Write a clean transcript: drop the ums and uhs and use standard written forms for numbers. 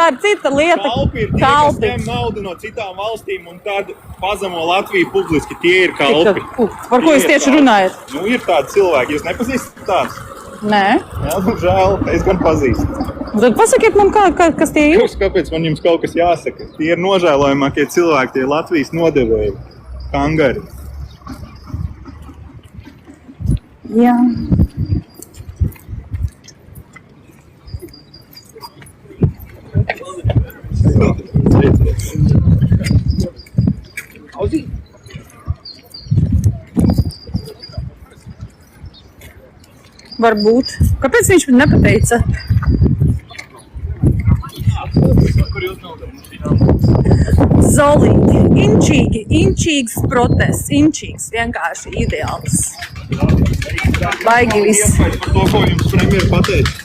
tā ir cita lieta. Kalpi ir tie, kas ņem naudu no citām valstīm un tad pazemo Latviju publiski. Tie ir kalpi. Par ko jūs tieši runājat? Nu, ir tādi cilvēki. Jūs nepazīstat tādus? Nē. Jā, nu žēl. Es gan pazīstu. Tad pasakiet man, kas tie ir? Kāpēc man jums kaut kas jāsaka? Tie ir nožēlojamākie cilvēki, tie Latvijas nodevēji. Kangari. Jā. Varbūt. Kāpēc viņš nepateica? Zolīti. Inčīgs protests. Inčīgs. Vienkārši ideāls. Baigi viss. Par to, ko jums premjeri pateica.